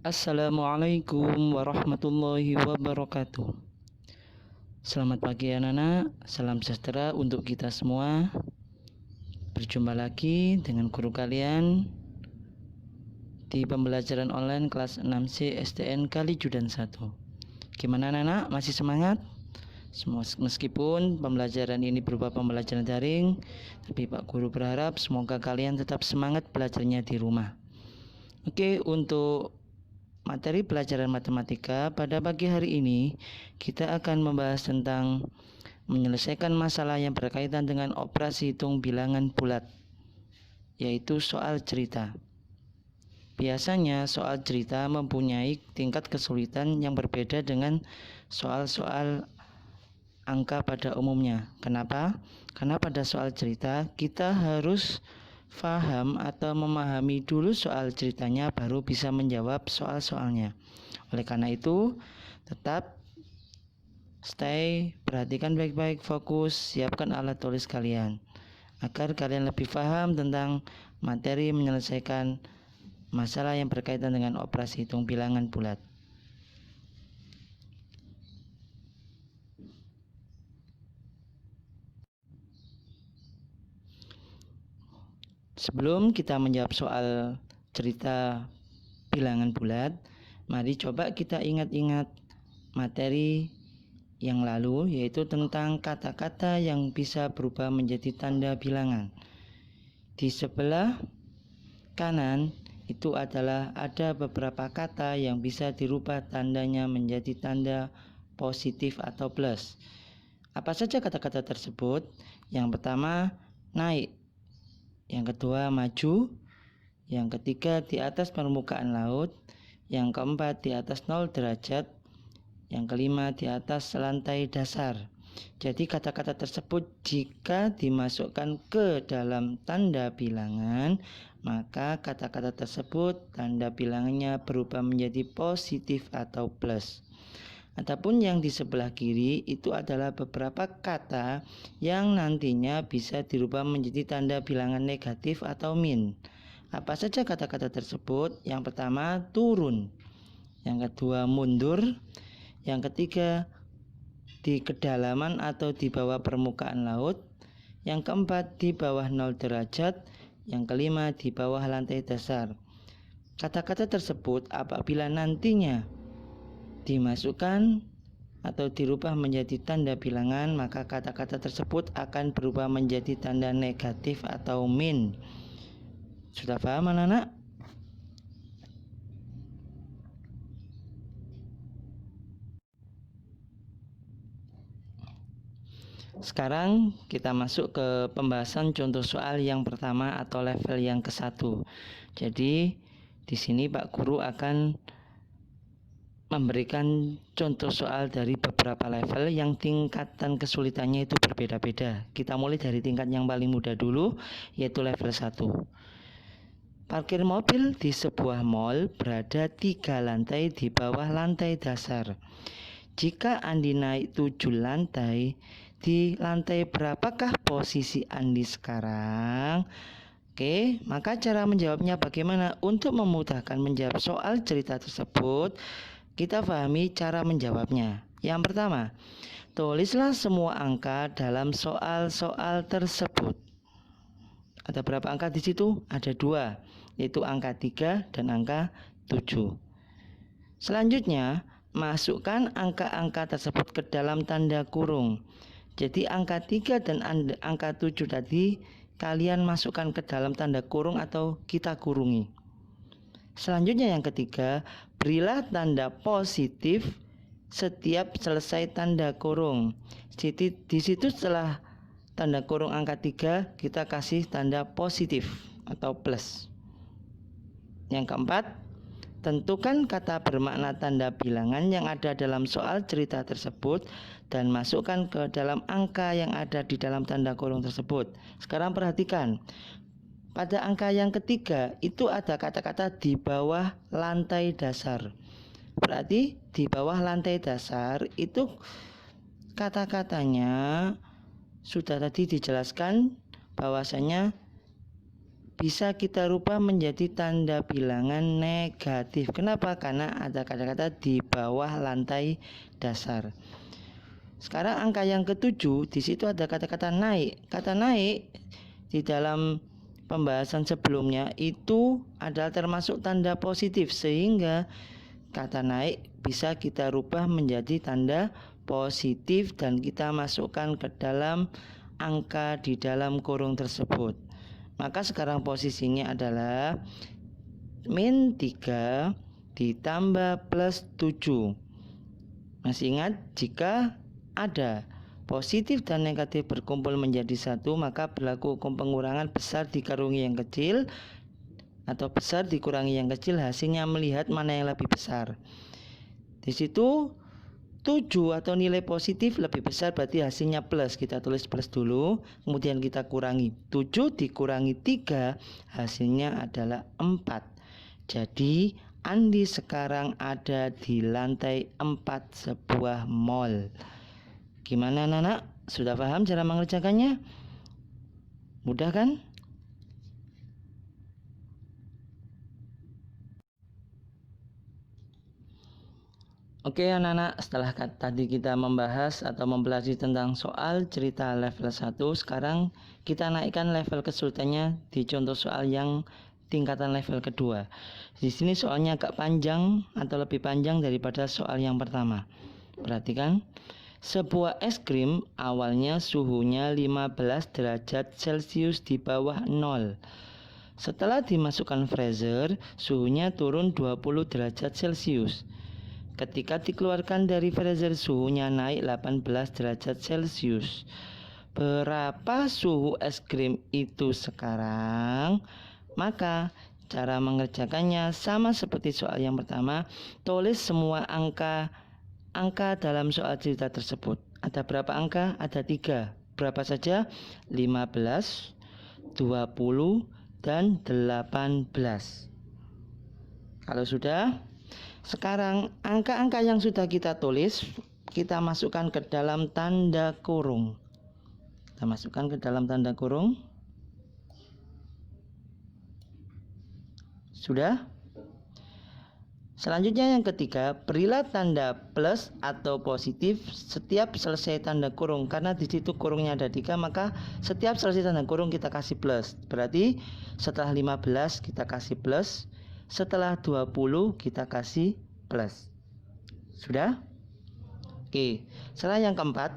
Assalamualaikum warahmatullahi wabarakatuh. Selamat pagi anak-anak, salam sejahtera untuk kita semua. Berjumpa lagi dengan guru kalian di pembelajaran online kelas 6C STN Kalijudan 1. Gimana anak-anak, masih semangat? Meskipun pembelajaran ini berupa pembelajaran daring, tapi Pak Guru berharap semoga kalian tetap semangat belajarnya di rumah. Oke, untuk materi pelajaran matematika pada pagi hari ini kita akan membahas tentang menyelesaikan masalah yang berkaitan dengan operasi hitung bilangan bulat, yaitu soal cerita. Biasanya soal cerita mempunyai tingkat kesulitan yang berbeda dengan soal-soal angka pada umumnya. Kenapa? Karena pada soal cerita kita harus faham atau memahami dulu soal ceritanya baru bisa menjawab soal-soalnya. Oleh karena itu, tetap perhatikan baik-baik, fokus, siapkan alat tulis kalian agar kalian lebih paham tentang materi menyelesaikan masalah yang berkaitan dengan operasi hitung bilangan bulat. Sebelum kita menjawab soal cerita bilangan bulat, mari coba kita ingat-ingat materi yang lalu, yaitu tentang kata-kata yang bisa berubah menjadi tanda bilangan. Di sebelah kanan itu adalah ada beberapa kata yang bisa dirubah tandanya menjadi tanda positif atau plus. Apa saja kata-kata tersebut? Yang pertama, naik. Yang kedua, maju. Yang ketiga, di atas permukaan laut. Yang keempat, di atas 0 derajat. Yang kelima, di atas lantai dasar. Jadi kata-kata tersebut jika dimasukkan ke dalam tanda bilangan, maka kata-kata tersebut tanda bilangannya berubah menjadi positif atau plus. Adapun yang di sebelah kiri itu adalah beberapa kata yang nantinya bisa dirubah menjadi tanda bilangan negatif atau min. Apa saja kata-kata tersebut? Yang pertama, turun. Yang kedua, mundur. Yang ketiga, di kedalaman atau di bawah permukaan laut. Yang keempat, di bawah 0 derajat. Yang kelima, di bawah lantai dasar. Kata-kata tersebut apabila nantinya dimasukkan atau dirubah menjadi tanda bilangan, maka kata-kata tersebut akan berubah menjadi tanda negatif atau min. Sudah paham anak-anak? Sekarang kita masuk ke pembahasan contoh soal yang pertama atau level yang ke-1. Jadi di sini Pak Guru akan memberikan contoh soal dari beberapa level yang tingkatan kesulitannya itu berbeda-beda. Kita mulai dari tingkat yang paling mudah dulu, yaitu level 1. Parkir mobil di sebuah mall berada 3 lantai di bawah lantai dasar. Jika Andi naik 7 lantai, di lantai berapakah posisi Andi sekarang? Oke, maka cara menjawabnya bagaimana? Untuk memudahkan menjawab soal cerita tersebut, kita pahami cara menjawabnya. Yang pertama, tulislah semua angka dalam soal-soal tersebut. Ada berapa angka di situ? Ada 2, yaitu angka 3 dan angka 7. Selanjutnya, masukkan angka-angka tersebut ke dalam tanda kurung. Jadi angka 3 dan angka 7 tadi kalian masukkan ke dalam tanda kurung atau kita kurungi. Selanjutnya yang ketiga, berilah tanda positif setiap selesai tanda kurung. Jadi di situ setelah tanda kurung angka 3 kita kasih tanda positif atau plus. Yang keempat, tentukan kata bermakna tanda bilangan yang ada dalam soal cerita tersebut dan masukkan ke dalam angka yang ada di dalam tanda kurung tersebut. Sekarang perhatikan, pada angka yang ketiga itu ada kata-kata di bawah lantai dasar. Berarti di bawah lantai dasar itu kata-katanya sudah tadi dijelaskan bahwasanya bisa kita rubah menjadi tanda bilangan negatif. Kenapa? Karena ada kata-kata di bawah lantai dasar. Sekarang angka yang ke-7, di situ ada kata-kata naik. Kata naik di dalam pembahasan sebelumnya itu adalah termasuk tanda positif, sehingga kata naik bisa kita rubah menjadi tanda positif dan kita masukkan ke dalam angka di dalam kurung tersebut. Maka sekarang posisinya adalah min 3 ditambah plus 7. Masih ingat, jika ada positif dan negatif berkumpul menjadi satu, maka berlaku hukum pengurangan besar dikurungi yang kecil atau besar dikurangi yang kecil, hasilnya melihat mana yang lebih besar. Di situ 7 atau nilai positif lebih besar, berarti hasilnya plus. Kita tulis plus dulu, kemudian kita kurangi. 7 dikurangi 3, hasilnya adalah 4. Jadi Andi sekarang ada di lantai 4 sebuah mall. Gimana anak-anak? Sudah paham cara mengerjakannya? Mudah kan? Oke anak-anak, setelah tadi kita membahas atau mempelajari tentang soal cerita level 1, sekarang kita naikkan level kesulitannya di contoh soal yang tingkatan level kedua. Di sini soalnya agak panjang atau lebih panjang daripada soal yang pertama. Perhatikan, sebuah es krim awalnya suhunya 15 derajat Celcius di bawah 0. Setelah dimasukkan freezer, suhunya turun 20 derajat Celcius. Ketika dikeluarkan dari freezer, suhunya naik 18 derajat Celcius. Berapa suhu es krim itu sekarang? Maka cara mengerjakannya sama seperti soal yang pertama. Tulis semua angka dalam soal cerita tersebut. Ada berapa angka? Ada 3. Berapa saja? 15, 20, dan 18. Kalau sudah, sekarang angka-angka yang sudah kita tulis kita masukkan ke dalam tanda kurung. Kita masukkan ke dalam tanda kurung. Sudah? Selanjutnya yang ketiga, berilah tanda plus atau positif setiap selesai tanda kurung. Karena di situ kurungnya ada 3, maka setiap selesai tanda kurung kita kasih plus. Berarti setelah 15 kita kasih plus, setelah 20 kita kasih plus. Sudah? Oke, setelah yang keempat,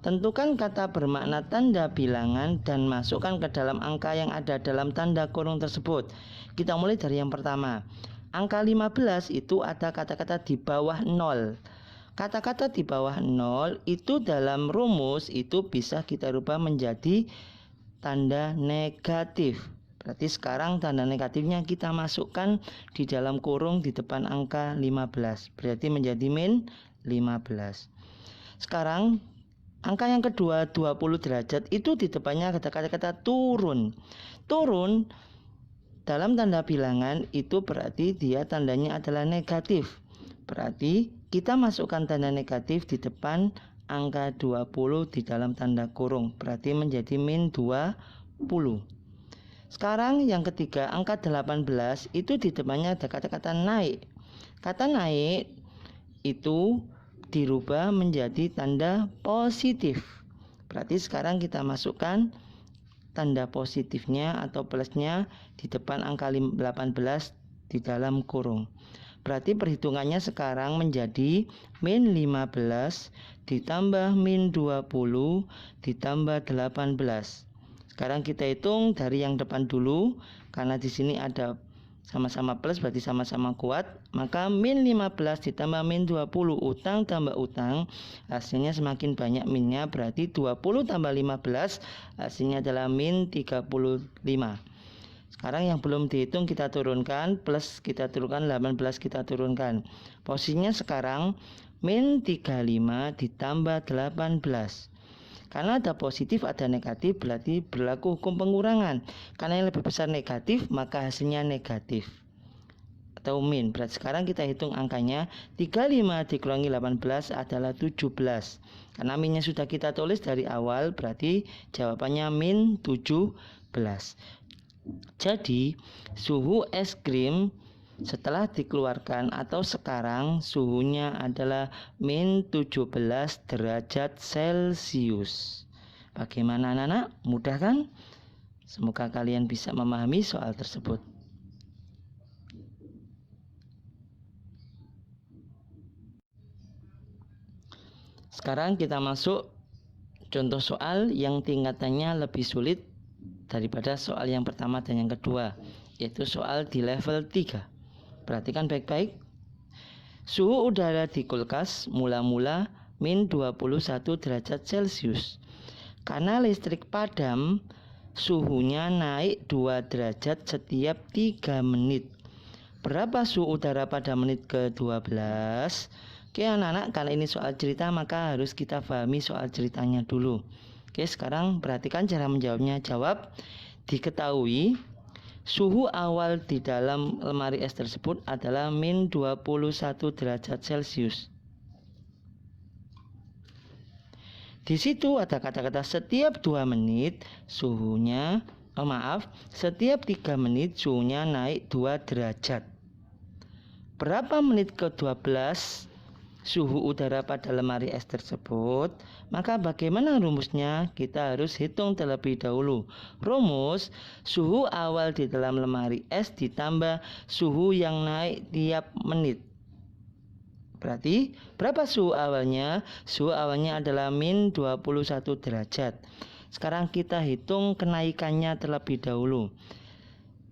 tentukan kata bermakna tanda bilangan dan masukkan ke dalam angka yang ada dalam tanda kurung tersebut. Kita mulai dari yang pertama. Angka 15 itu ada kata-kata di bawah 0. Kata-kata di bawah 0 itu dalam rumus itu bisa kita rubah menjadi tanda negatif. Berarti sekarang tanda negatifnya kita masukkan di dalam kurung di depan angka 15. Berarti menjadi min 15. Sekarang angka yang kedua 20 derajat itu di depannya ada kata-kata turun. Turun dalam tanda bilangan itu berarti dia tandanya adalah negatif. Berarti kita masukkan tanda negatif di depan angka 20 di dalam tanda kurung. Berarti menjadi min 20. Sekarang yang ketiga, angka 18 itu di depannya ada kata-kata naik. Kata naik itu dirubah menjadi tanda positif. Berarti sekarang kita masukkan tanda positifnya atau plusnya di depan angka 18 di dalam kurung. Berarti perhitungannya sekarang menjadi min 15 ditambah min 20 ditambah 18. Sekarang kita hitung dari yang depan dulu, karena di sini ada sama-sama plus berarti sama-sama kuat. Maka min 15 ditambah min 20, utang tambah utang, hasilnya semakin banyak minnya, berarti 20 tambah 15 hasilnya adalah min 35. Sekarang yang belum dihitung kita turunkan, plus kita turunkan, 18 kita turunkan. Posisinya sekarang min 35 ditambah 18. Karena ada positif ada negatif, berarti berlaku hukum pengurangan. Karena yang lebih besar negatif, maka hasilnya negatif atau min. Berarti sekarang kita hitung angkanya, 35 dikurangi 18 adalah 17. Karena minnya sudah kita tulis dari awal, berarti jawabannya min 17. Jadi suhu es krim setelah dikeluarkan atau sekarang suhunya adalah min 17 derajat Celcius. Bagaimana anak-anak? Mudah kan? Semoga kalian bisa memahami soal tersebut. Sekarang kita masuk contoh soal yang tingkatannya lebih sulit daripada soal yang pertama dan yang kedua, yaitu soal di level 3. Perhatikan baik-baik. Suhu udara di kulkas mula-mula min 21 derajat Celcius. Karena listrik padam, suhunya naik 2 derajat setiap 3 menit. Berapa suhu udara pada menit ke-12? Oke anak-anak, kalau ini soal cerita maka harus kita pahami soal ceritanya dulu. Oke, sekarang perhatikan cara menjawabnya. Jawab, diketahui suhu awal di dalam lemari es tersebut adalah min 21 derajat Celcius. Di situ ada kata-kata setiap 2 menit suhunya, setiap 3 menit suhunya naik 2 derajat. Berapa menit ke-12 suhu udara pada lemari es tersebut? Maka bagaimana rumusnya? Kita harus hitung terlebih dahulu. Rumus, suhu awal di dalam lemari es ditambah suhu yang naik tiap menit. Berarti berapa suhu awalnya? Suhu awalnya adalah min 21 derajat. Sekarang kita hitung kenaikannya terlebih dahulu.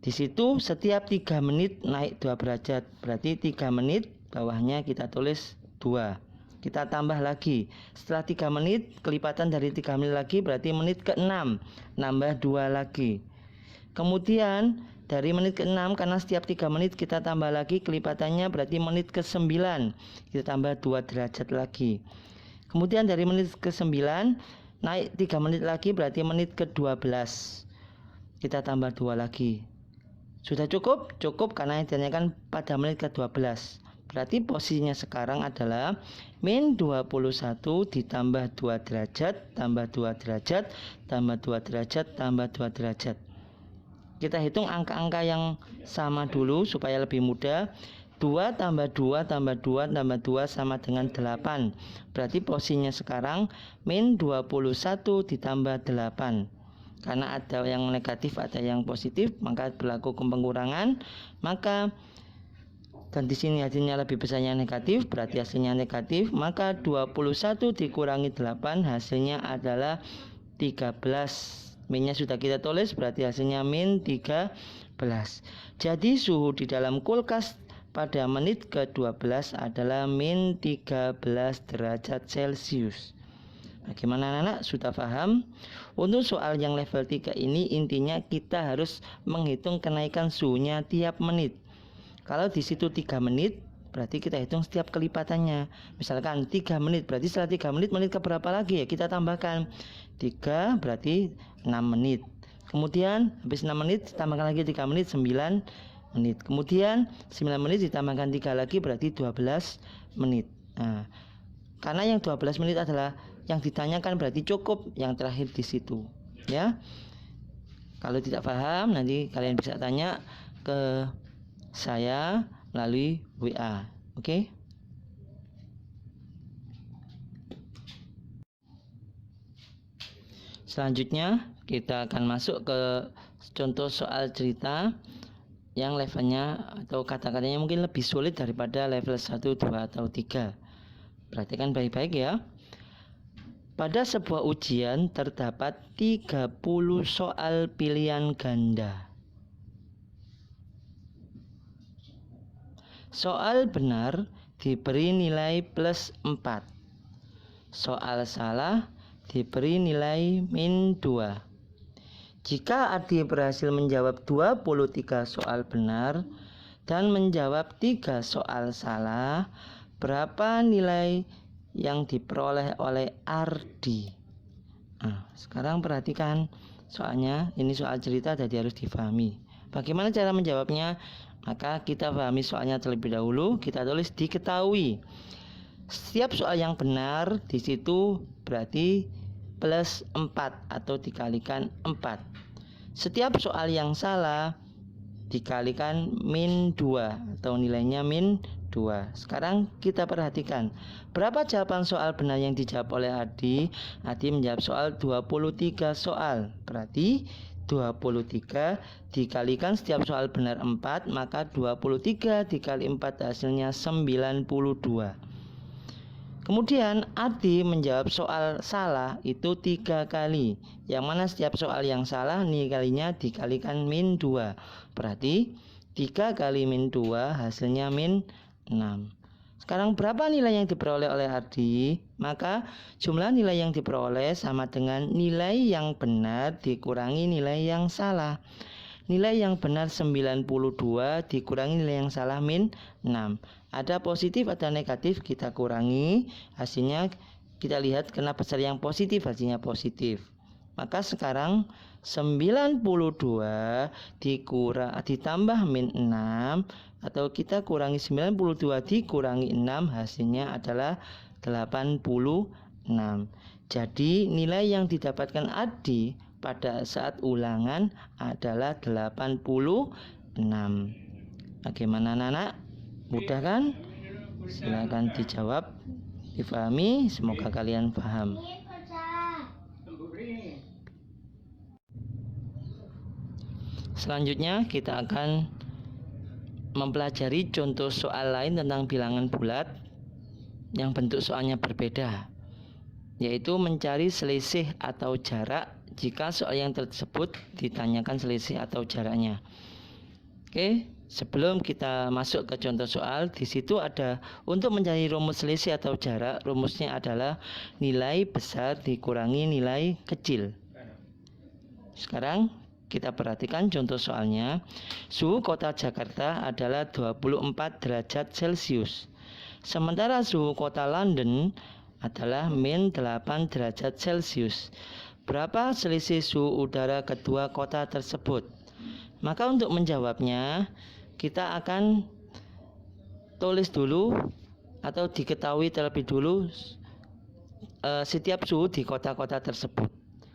Di situ setiap 3 menit naik 2 derajat. Berarti 3 menit bawahnya kita tulis 2. Kita tambah lagi. Setelah 3 menit, kelipatan dari 3 menit lagi berarti menit ke-6. Nambah 2 lagi. Kemudian dari menit ke-6, karena setiap 3 menit kita tambah lagi, kelipatannya berarti menit ke-9. Kita tambah 2 derajat lagi. Kemudian dari menit ke-9 naik 3 menit lagi berarti menit ke-12. Kita tambah 2 lagi. Sudah cukup? Cukup karena yang ditanyakan pada menit ke-12. Berarti posisinya sekarang adalah min 21 ditambah 2 derajat, tambah 2 derajat, tambah 2 derajat, tambah 2 derajat. Kita hitung angka-angka yang sama dulu supaya lebih mudah. 2 tambah 2 tambah 2 tambah 2 sama dengan 8. Berarti posisinya sekarang min 21 ditambah 8. Karena ada yang negatif, ada yang positif, maka berlaku pengurangan. Maka dan di sini hasilnya lebih besarnya negatif, berarti hasilnya negatif. Maka 21 dikurangi 8 hasilnya adalah 13. Minnya sudah kita tulis, berarti hasilnya min 13. Jadi suhu di dalam kulkas pada menit ke-12 adalah min 13 derajat Celcius. Bagaimana anak-anak? Sudah paham? Untuk soal yang level 3 ini intinya kita harus menghitung kenaikan suhunya tiap menit. Kalau di situ 3 menit, berarti kita hitung setiap kelipatannya. Misalkan 3 menit, berarti setelah 3 menit, menit ke berapa lagi ya? Kita tambahkan 3, berarti 6 menit. Kemudian habis 6 menit, tambahkan lagi 3 menit, 9 menit. Kemudian 9 menit ditambahkan 3 lagi, berarti 12 menit. Nah, karena yang 12 menit adalah yang ditanyakan, berarti cukup yang terakhir di situ, ya. Kalau tidak paham, nanti kalian bisa tanya ke saya melalui WA, oke? Selanjutnya kita akan masuk ke contoh soal cerita yang levelnya atau kata-katanya mungkin lebih sulit daripada level 1, 2, atau 3. Perhatikan baik-baik ya. Pada sebuah ujian terdapat 30 soal pilihan ganda. Soal benar diberi nilai plus 4. Soal salah diberi nilai min 2. Jika Adi berhasil menjawab 23 soal benar dan menjawab 3 soal salah, berapa nilai yang diperoleh oleh Ardi? Nah, sekarang perhatikan soalnya, ini soal cerita jadi harus difahami. Bagaimana cara menjawabnya? Maka kita pahami soalnya terlebih dahulu. Kita tulis diketahui. Setiap soal yang benar di situ berarti plus 4 atau dikalikan 4. Setiap soal yang salah dikalikan min 2 atau nilainya min 2. Sekarang kita perhatikan berapa jawaban soal benar yang dijawab oleh Adi. Adi menjawab soal 23 soal. Berarti 23 dikalikan setiap soal benar 4, maka 23 dikali 4 hasilnya 92. Kemudian Adi menjawab soal salah itu 3 kali. Yang mana setiap soal yang salah nilainya dikalikan min 2. Berarti 3 kali min 2 hasilnya min 6. Sekarang berapa nilai yang diperoleh oleh Adi? Maka jumlah nilai yang diperoleh sama dengan nilai yang benar dikurangi nilai yang salah. Nilai yang benar 92 dikurangi nilai yang salah min 6. Ada positif, ada negatif, kita kurangi. Hasilnya kita lihat kena besar yang positif, hasilnya positif. Maka sekarang 92 ditambah min 6, atau kita kurangi 92 dikurangi 6, hasilnya adalah 86. Jadi nilai yang didapatkan Adi pada saat ulangan adalah 86. Bagaimana anak-anak? Mudah kan? Silakan dijawab, difahami, semoga kalian paham. Selanjutnya kita akan mempelajari contoh soal lain tentang bilangan bulat yang bentuk soalnya berbeda, yaitu mencari selisih atau jarak jika soal yang tersebut ditanyakan selisih atau jaraknya. Oke, sebelum kita masuk ke contoh soal, di situ ada untuk mencari rumus selisih atau jarak, rumusnya adalah nilai besar dikurangi nilai kecil. Sekarang kita perhatikan contoh soalnya. Suhu kota Jakarta adalah 24 derajat Celcius. Sementara suhu kota London adalah min 8 derajat Celcius. Berapa selisih suhu udara kedua kota tersebut? Maka untuk menjawabnya, kita akan tulis dulu atau diketahui terlebih dulu setiap suhu di kota-kota tersebut.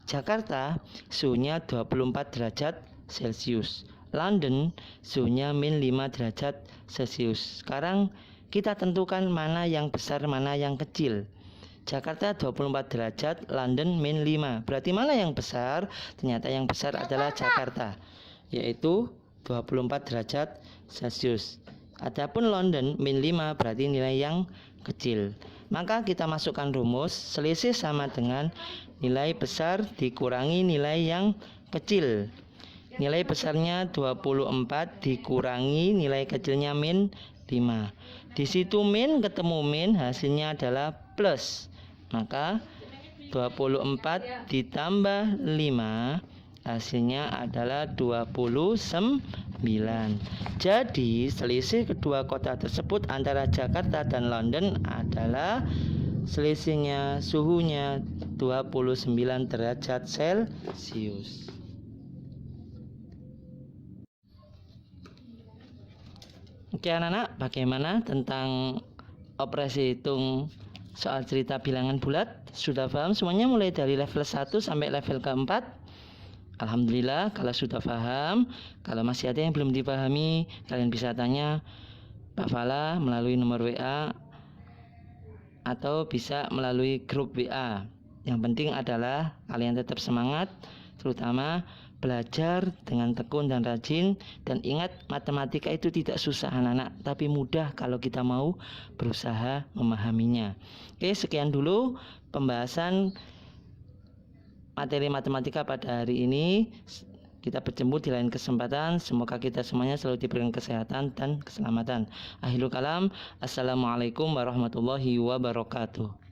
Jakarta suhunya 24 derajat Celcius. London suhunya min 5 derajat Celcius. Sekarang kita tentukan mana yang besar, mana yang kecil. Jakarta 24 derajat, London min 5. Berarti mana yang besar? Ternyata yang besar adalah Jakarta, yaitu 24 derajat Celcius. Adapun London min 5 berarti nilai yang kecil. Maka kita masukkan rumus selisih sama dengan nilai besar dikurangi nilai yang kecil. Nilai besarnya 24 dikurangi nilai kecilnya min 5. Di situ min ketemu min, hasilnya adalah plus. Maka 24 ditambah 5 hasilnya adalah 29. Jadi selisih kedua kota tersebut antara Jakarta dan London adalah selisihnya suhunya 29 derajat Celcius. Oke anak-anak, bagaimana tentang operasi hitung soal cerita bilangan bulat? Sudah paham semuanya mulai dari level 1 sampai level keempat? Alhamdulillah kalau sudah paham. Kalau masih ada yang belum dipahami, kalian bisa tanya Pak Fala melalui nomor WA atau bisa melalui grup WA. Yang penting adalah kalian tetap semangat, terutama belajar dengan tekun dan rajin. Dan ingat, matematika itu tidak susah anak-anak, tapi mudah kalau kita mau berusaha memahaminya. Oke, sekian dulu pembahasan materi matematika pada hari ini. Kita berjumpa di lain kesempatan. Semoga kita semuanya selalu diberikan kesehatan dan keselamatan. Akhirul kalam, assalamualaikum warahmatullahi wabarakatuh.